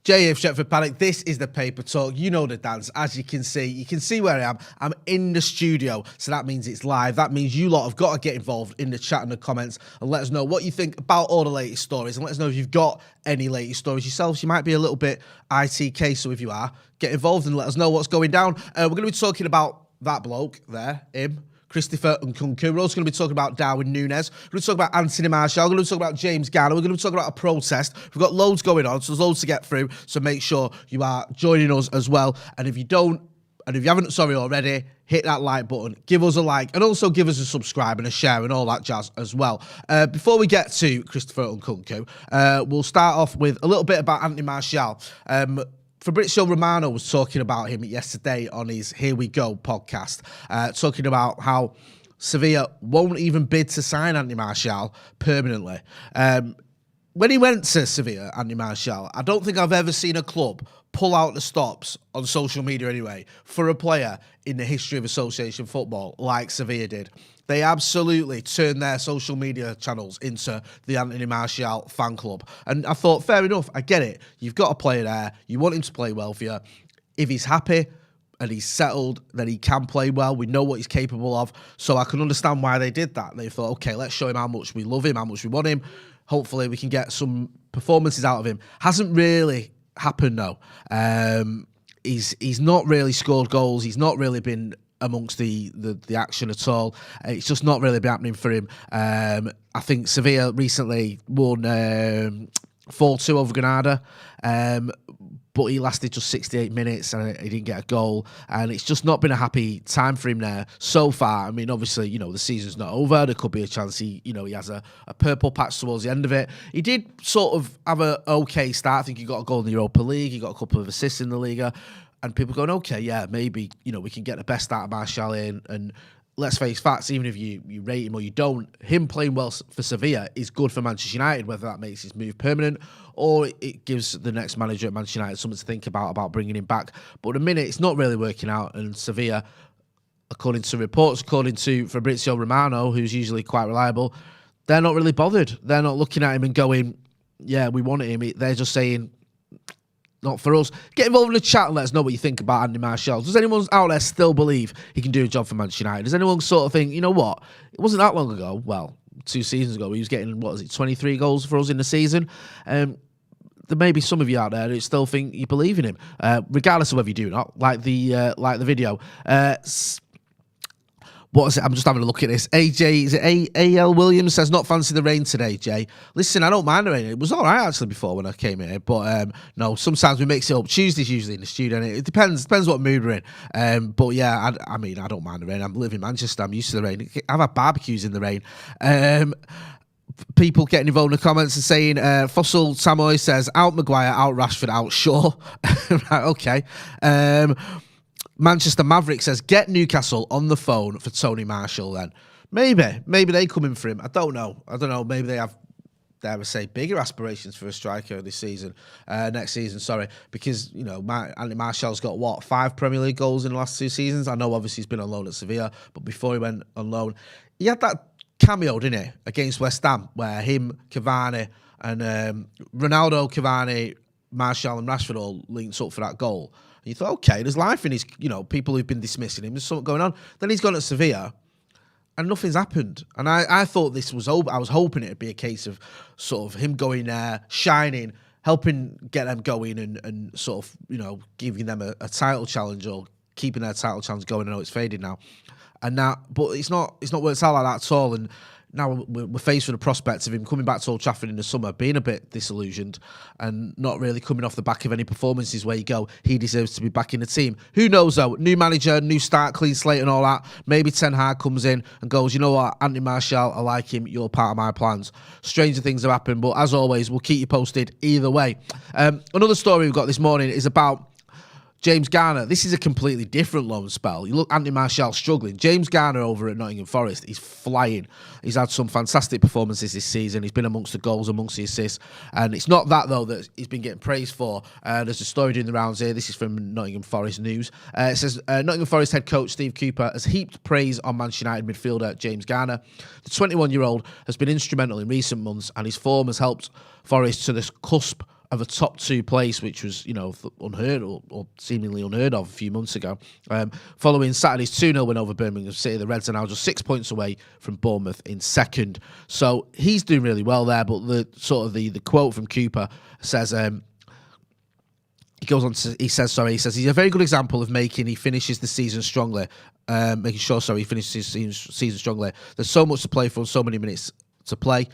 J.F. Stretford, Paddock, this is the paper talk. You know the dance. As you can see where I am. I'm in the studio, so that means it's live. That means you lot have got to get involved in the chat and the comments and let us know what you think about all the latest stories, and let us know if you've got any latest stories yourselves. You might be a little bit ITK, so if you are, get involved and let us know what's going down. We're going to be talking about that bloke there, him, Christopher Nkunku. We're also going to be talking about Darwin Nunez. We're going to talk about Anthony Martial. We're going to talk about James Garner. We're going to be talking about a protest. We've got loads going on, so there's loads to get through. So make sure you are joining us as well. And if you haven't already, hit that like button, give us a like, and also give us a subscribe and a share and all that jazz as well. Before we get to Christopher Nkunku, we'll start off with a little bit about Anthony Martial. Fabrizio Romano was talking about him yesterday on his Here We Go podcast, talking about how Sevilla won't even bid to sign Anthony Martial permanently. When he went to Sevilla, Anthony Martial, I don't think I've ever seen a club pull out the stops on social media anyway for a player in the history of association football like Sevilla did. They absolutely turned their social media channels into the Anthony Martial fan club. And I thought, fair enough, I get it. You've got a player there. You want him to play well for you. If he's happy and he's settled, then he can play well. We know what he's capable of. So I can understand why they did that. They thought, okay, let's show him how much we love him, how much we want him. Hopefully we can get some performances out of him. Hasn't really happened, though. He's not really scored goals. He's not really been amongst the action at all. It's just not really been happening for him. I think Sevilla recently won 4-2 over Granada, but he lasted just 68 minutes and he didn't get a goal, and it's just not been a happy time for him there so far. I mean, obviously, the season's not over. There could be a chance he has a purple patch towards the end of it. He did sort of have an okay start. I think he got a goal in the Europa League. He got a couple of assists in the Liga. And people going, okay, yeah, maybe, we can get the best out of Martial in. And let's face facts, even if you rate him or you don't, him playing well for Sevilla is good for Manchester United, whether that makes his move permanent or it gives the next manager at Manchester United something to think about bringing him back. But at the minute, it's not really working out. And Sevilla, according to reports, according to Fabrizio Romano, who's usually quite reliable, they're not really bothered. They're not looking at him and going, yeah, we want him. They're just saying, not for us. Get involved in the chat and let us know what you think about Anthony Martial. Does anyone out there still believe he can do a job for Manchester United? Does anyone sort of think, you know what? It wasn't that long ago. Well, 2 seasons ago, he was getting, 23 goals for us in the season. There may be some of you out there who still think you believe in him, regardless of whether you do or not. Like the video. What is it? I'm just having a look at this. AJ, is it A.L. Williams says, not fancy the rain today, Jay. Listen, I don't mind the rain. It was all right, actually, before when I came here. But, no, sometimes we mix it up. Tuesday's usually in the studio, and it depends what mood we're in. But, yeah, I mean, I don't mind the rain. I live in Manchester. I'm used to the rain. I've had barbecues in the rain. People getting involved in the comments and saying, Fossil Samoy says, out Maguire, out Rashford, out Shaw. Right, okay. Manchester Maverick says, get Newcastle on the phone for Tony Marshall then. Maybe they come in for him. I don't know. Maybe they have, dare I say, bigger aspirations for a striker this season, next season, sorry. Because, Anthony Martial's got, 5 Premier League goals in the last 2 seasons? I know obviously he's been on loan at Sevilla, but before he went on loan, he had that cameo, didn't he, against West Ham, where him, Cavani, and Ronaldo, Cavani, Martial and Rashford all linked up for that goal. And you thought, okay, there's life in his, people who've been dismissing him. There's something going on. Then he's gone to Sevilla, and nothing's happened. And I thought this was over. I was hoping it'd be a case of sort of him going there, shining, helping get them going, and sort of, giving them a title challenge or keeping their title challenge going. I know it's faded now, but it's not worked out like that at all. And now we're faced with the prospect of him coming back to Old Trafford in the summer, being a bit disillusioned and not really coming off the back of any performances where you go, he deserves to be back in the team. Who knows, though? New manager, new start, clean slate and all that. Maybe Ten Hag comes in and goes, you know what, Anthony Martial, I like him. You're part of my plans. Stranger things have happened, but as always, we'll keep you posted either way. Another story we've got this morning is about James Garner. This is a completely different loan spell. You look, Anthony Martial struggling. James Garner over at Nottingham Forest, he's flying. He's had some fantastic performances this season. He's been amongst the goals, amongst the assists. And it's not that, though, that he's been getting praised for. There's a story doing the rounds here. This is from Nottingham Forest News. It says, Nottingham Forest head coach Steve Cooper has heaped praise on Manchester United midfielder James Garner. The 21-year-old has been instrumental in recent months, and his form has helped Forest to this cusp of a top 2 place, which was, unheard or seemingly unheard of a few months ago. Following Saturday's 2-0 win over Birmingham City, the Reds are now just 6 points away from Bournemouth in second. So he's doing really well there, but the quote from Cooper says, he says he's a very good example of he finishes the season strongly, he finishes his season strongly. There's so much to play for, so many minutes to play.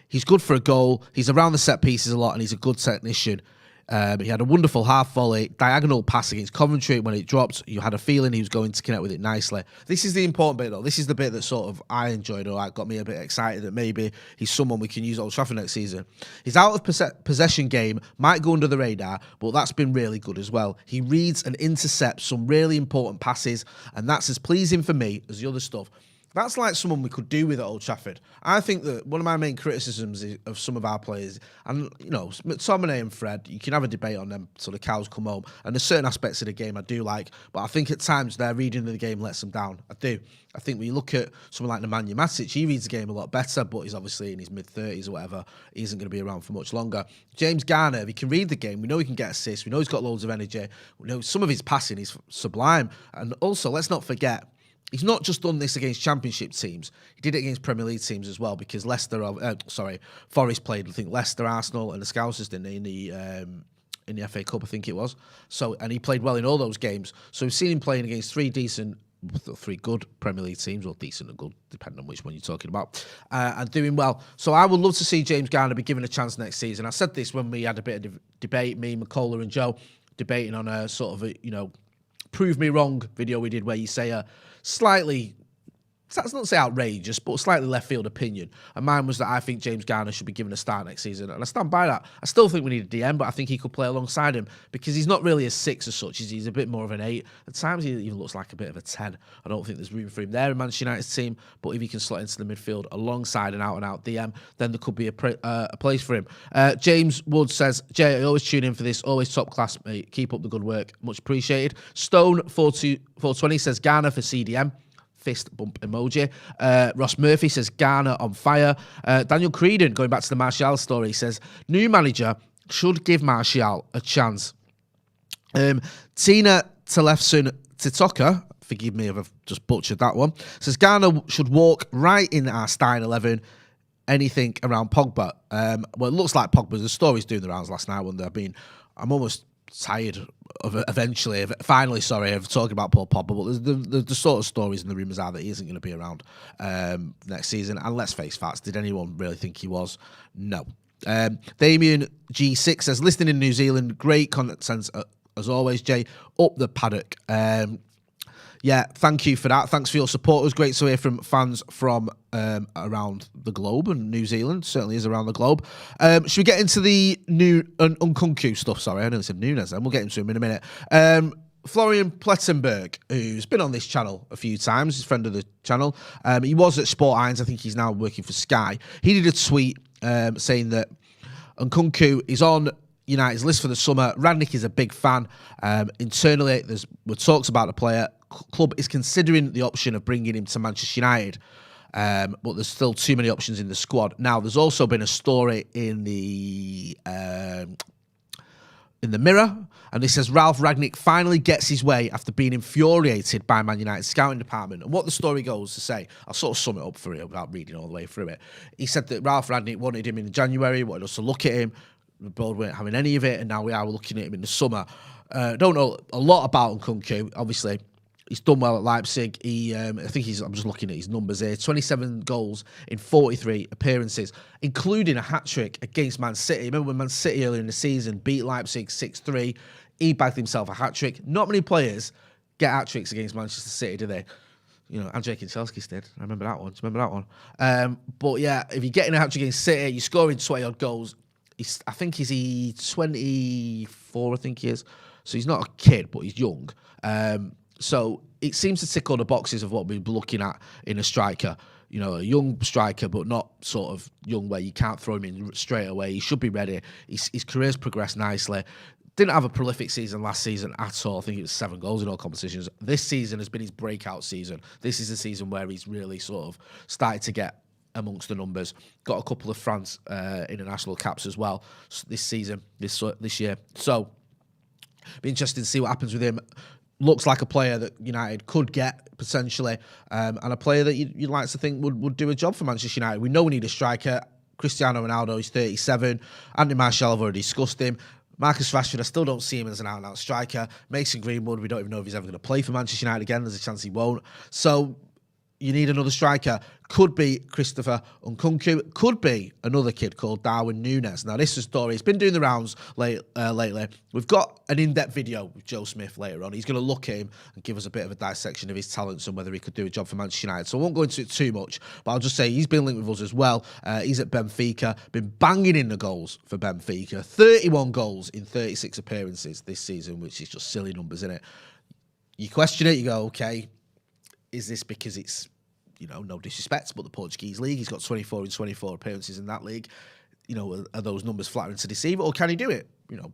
He's good for a goal. He's around the set pieces a lot, and he's a good technician. He had a wonderful half volley, diagonal pass against Coventry. When it dropped, you had a feeling he was going to connect with it nicely. This is the important bit, though. This is the bit that sort of I enjoyed, or got me a bit excited that maybe he's someone we can use at Old Trafford next season. His out of possession game might go under the radar, but that's been really good as well. He reads and intercepts some really important passes, and that's as pleasing for me as the other stuff. That's like someone we could do with at Old Trafford. I think that one of my main criticisms of some of our players, and McTominay and Fred, you can have a debate on them till the cows come home. And there's certain aspects of the game I do like, but I think at times their reading of the game lets them down. I do. I think when you look at someone like Nemanja Matic, he reads the game a lot better, but he's obviously in his mid-30s or whatever. He isn't going to be around for much longer. James Garner, if he can read the game, we know he can get assists. We know he's got loads of energy. We know some of his passing is sublime. And also, let's not forget, he's not just done this against Championship teams. He did it against Premier League teams as well, because Forest played, I think, Leicester, Arsenal, and the Scousers, didn't they, in the FA Cup, I think it was. So, and he played well in all those games. So we've seen him playing against three good Premier League teams, or decent and good, depending on which one you're talking about, and doing well. So I would love to see James Garner be given a chance next season. I said this when we had a bit of debate, me, McCullough and Joe, debating on a sort of a, prove me wrong video we did, where you say slightly, let's not say outrageous, but slightly left field opinion. And mine was that I think James Garner should be given a start next season. And I stand by that. I still think we need a DM, but I think he could play alongside him, because he's not really a 6 as such. He's a bit more of an 8. At times he even looks like a bit of a 10. I don't think there's room for him there in Manchester United's team, but if he can slot into the midfield alongside an out-and-out DM, then there could be a place for him. James Wood says, Jay, I always tune in for this. Always top class, mate. Keep up the good work. Much appreciated. Stone420 says Garner for CDM. Fist bump emoji. Ross Murphy says Garner on fire. Daniel Creedon, going back to the Martial story, says new manager should give Martial a chance. Tina Telefson Titoka, forgive me if I've just butchered that one, says Garner should walk right in our starting 11. Anything around Pogba. Well, it looks like Pogba. The story's doing the rounds last night when I'm almost tired of finally of talking about Paul Pogba, but the sort of stories and the rumours are that he isn't going to be around next season. And let's face facts, did anyone really think he was? No. Damien G6 says, listening in New Zealand, great content as always, Jay. Up the Paddock. Yeah, thank you for that. Thanks for your support. It was great to hear from fans from around the globe, and New Zealand certainly is around the globe. Should we get into the new Nkunku stuff? Sorry, I know it's Nunez, and we'll get into him in a minute. Florian Plettenberg, who's been on this channel a few times, he's a friend of the channel. He was at Sport Irons. I think he's now working for Sky. He did a tweet saying that Nkunku is on United's list for the summer. Rangnick is a big fan. Internally, there were talks about the player. Club is considering the option of bringing him to Manchester United, but there's still too many options in the squad. Now, there's also been a story in the Mirror, and it says Ralph Rangnick finally gets his way after being infuriated by Man United's scouting department. And what the story goes to say, I'll sort of sum it up for you without reading all the way through it. He said that Ralph Rangnick wanted him in January, wanted us to look at him. The board weren't having any of it, and now we are looking at him in the summer. Don't know a lot about Nkunku, obviously. He's done well at Leipzig. I'm just looking at his numbers here. 27 goals in 43 appearances, including a hat-trick against Man City. Remember when Man City earlier in the season beat Leipzig 6-3? He bagged himself a hat-trick. Not many players get hat-tricks against Manchester City, do they? Andrzej Kanchelskis did. I remember that one. Do you remember that one? But yeah, if you're getting a hat-trick against City, you're scoring 20-odd goals. I think he's 24, I think he is. So he's not a kid, but he's young. So it seems to tick all the boxes of what we've been looking at in a striker. A young striker, but not sort of young where you can't throw him in straight away. He should be ready. His career's progressed nicely. Didn't have a prolific season last season at all. I think it was 7 goals in all competitions. This season has been his breakout season. This is the season where he's really sort of started to get amongst the numbers. Got a couple of France international caps as well this season, this year. So, be interesting to see what happens with him. Looks like a player that United could get potentially, and a player that you'd like to think would do a job for Manchester United. We know we need a striker. Cristiano Ronaldo is 37. Anthony Martial, I've already discussed him. Marcus Rashford, I still don't see him as an out-and-out striker. Mason Greenwood, we don't even know if he's ever going to play for Manchester United again. There's a chance he won't. So you need another striker. Could be Christopher Nkunku. Could be another kid called Darwin Nunez. Now, this is a story. He's been doing the rounds lately. We've got an in-depth video with Joe Smith later on. He's going to look at him and give us a bit of a dissection of his talents and whether he could do a job for Manchester United. So I won't go into it too much, but I'll just say he's been linked with us as well. He's at Benfica, been banging in the goals for Benfica. 31 goals in 36 appearances this season, which is just silly numbers, isn't it? You question it, you go, okay, is this because it's, no disrespect, but the Portuguese league, he's got 24 in 24 appearances in that league. Are those numbers flattering to deceive, or can he do it?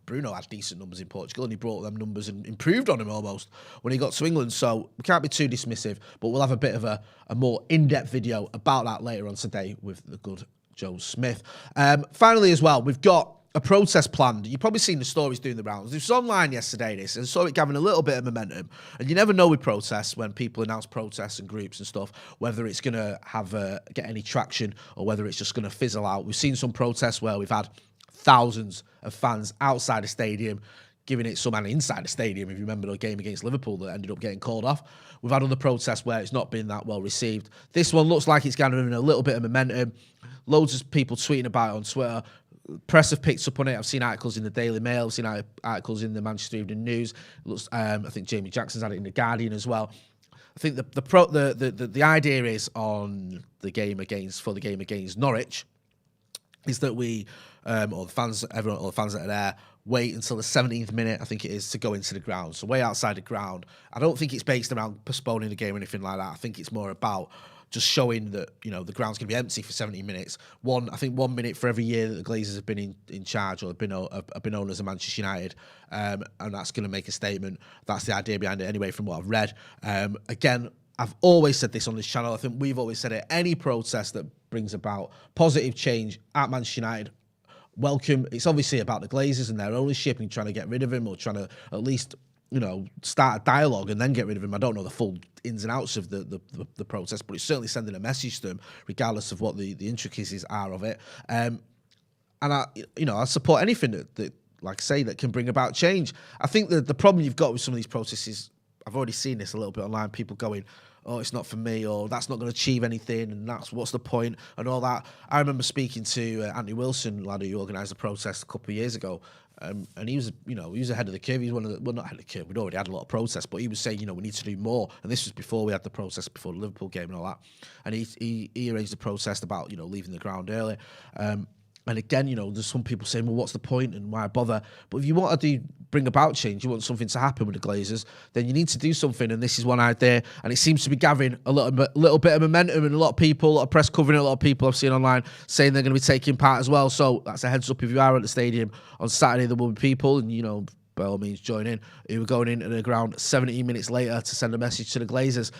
Bruno had decent numbers in Portugal, and he brought them numbers and improved on them almost when he got to England. So we can't be too dismissive, but we'll have a bit of a more in-depth video about that later on today with the good Joe Smith. Finally, as well, we've got a protest planned. You've probably seen the stories doing the rounds. It was online yesterday, and saw it gathering a little bit of momentum. And you never know with protests, when people announce protests and groups and stuff, whether it's going to have get any traction or whether it's just going to fizzle out. We've seen some protests where we've had thousands of fans outside the stadium giving it some, and inside the stadium, if you remember the game against Liverpool that ended up getting called off. We've had other protests where it's not been that well received. This one looks like it's gathering a little bit of momentum. Loads of people tweeting about it on Twitter. Press have picked up on it. I've seen articles in the Daily Mail. I've seen articles in the Manchester Evening News. It looks, I think Jamie Jackson's had it in the Guardian as well. I think the idea is on the game against Norwich is that we all the fans that are there wait until the 17th minute, I think it is, to go into the ground. So way outside the ground. I don't think it's based around postponing the game or anything like that. I think it's more about just showing that, the ground's going to be empty for 70 minutes. I think 1 minute for every year that the Glazers have been in charge or have been owners of Manchester United. And that's going to make a statement. That's the idea behind it anyway, from what I've read. Again, I've always said this on this channel. I think we've always said it. Any protest that brings about positive change at Manchester United, welcome. It's obviously about the Glazers and their ownership and trying to get rid of him, or trying to at least start a dialogue and then get rid of him. I don't know the full ins and outs of the protest, but it's certainly sending a message to them, regardless of what the intricacies are of it. And I support anything that, like I say, that can bring about change. I think that the problem you've got with some of these protests is, I've already seen this a little bit online, people going, oh, it's not for me, or that's not going to achieve anything, and what's the point, and all that. I remember speaking to Anthony Wilson, lad who organised the protest a couple of years ago, and he was, he was ahead of the curve. He was one of the, well, not ahead of the curve. We'd already had a lot of protests, but he was saying, we need to do more. And this was before we had the protest, before the Liverpool game and all that. And he arranged a protest about, leaving the ground early. And again, there's some people saying, well, what's the point and why bother? But if you want to bring about change, you want something to happen with the Glazers, then you need to do something. And this is one idea. And it seems to be gathering a little bit of momentum, and a lot of people, a lot of press covering it, a lot of people I've seen online saying they're going to be taking part as well. So that's a heads up. If you are at the stadium on Saturday, there will be people, and, by all means, join in. Who are going into the ground 17 minutes later to send a message to the Glazers.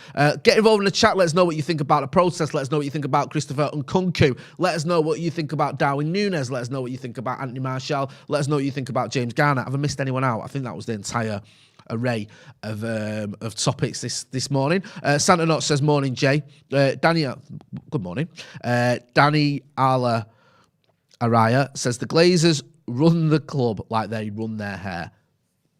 Get involved in the chat. Let us know what you think about the protest. Let us know what you think about Christopher Nkunku. Let us know what you think about Darwin Nunez. Let us know what you think about Anthony Martial. Let us know what you think about James Garner. Have I missed anyone out? I think that was the entire array of topics this morning. Santa Not says, morning, Jay. Good morning. Danny Araya says, the Glazers run the club like they run their hair.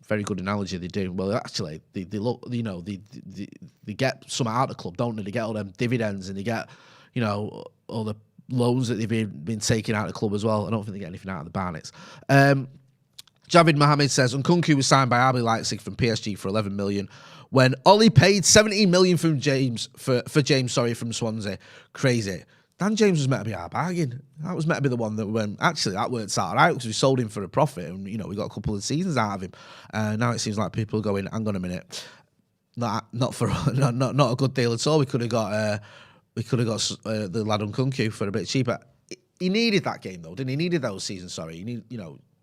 Very good analogy, they do. Well, actually, they look, they get some out of the club, don't they? They get all them dividends, and they get, all the loans that they've been taking out of the club as well. I don't think they get anything out of the Barnets. Javid Mohammed says, Nkunku was signed by RB Leipzig from PSG for 11 million when Ollie paid 17 million from James from Swansea. Crazy. Dan James was meant to be our bargain. That was meant to be the one that went, actually, that worked out right, because we sold him for a profit, and, we got a couple of seasons out of him. Now it seems like people are going, hang on a minute, not a good deal at all. We could have got the lad Nkunku for a bit cheaper. He needed that game, though, didn't he? He needed those seasons, sorry.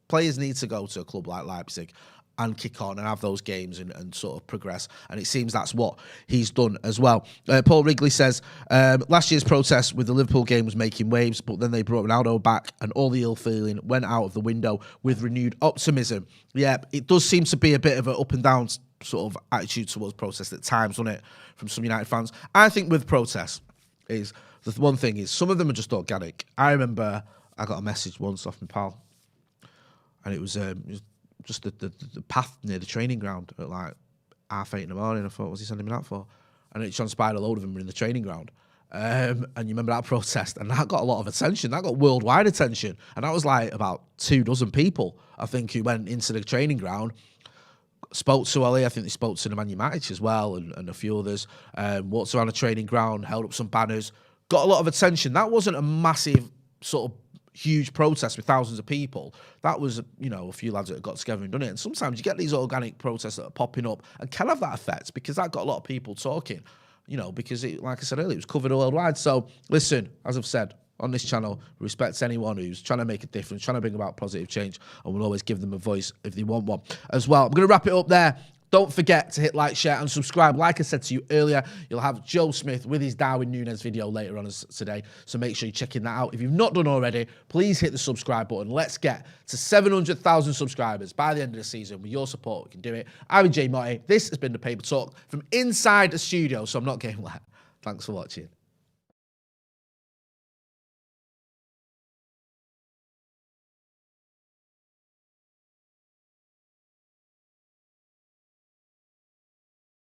Players need to go to a club like Leipzig. and kick on and have those games and sort of progress. And it seems that's what he's done as well. Paul Wrigley says, last year's protest with the Liverpool game was making waves, but then they brought Ronaldo back and all the ill feeling went out of the window with renewed optimism. Yeah, it does seem to be a bit of an up and down sort of attitude towards protest at times, doesn't it, from some United fans. I think with protests is, the one thing is, some of them are just organic. I remember I got a message once off my pal, and it was just the path near the training ground at like 8:30 in the morning. I thought, what's he sending me that for? And it transpired a load of them were in the training ground. And you remember that protest, and that got a lot of attention. That got worldwide attention. And that was like about 24 people, I think, who went into the training ground, spoke to Ali. I think they spoke to Nemanja Matic as well, and a few others. Walked around the training ground, held up some banners, got a lot of attention. That wasn't a massive sort of huge protest with thousands of people. That was, you know, a few lads that got together and done it. And sometimes you get these organic protests that are popping up and can have that effect, because that got a lot of people talking, you know, because it, like I said earlier, it was covered worldwide. So listen, as I've said on this channel, respect anyone who's trying to make a difference, trying to bring about positive change, and we'll always give them a voice if they want one as well. I'm going to wrap it up there. Don't forget to hit like, share, and subscribe. Like I said to you earlier, you'll have Joe Smith with his Darwin Nunez video later on today, so make sure you're checking that out. If you've not done already, please hit the subscribe button. Let's get to 700,000 subscribers by the end of the season. With your support, we can do it. I'm Jay Motti. This has been The Paper Talk from inside the studio, so I'm not getting wet. Thanks for watching.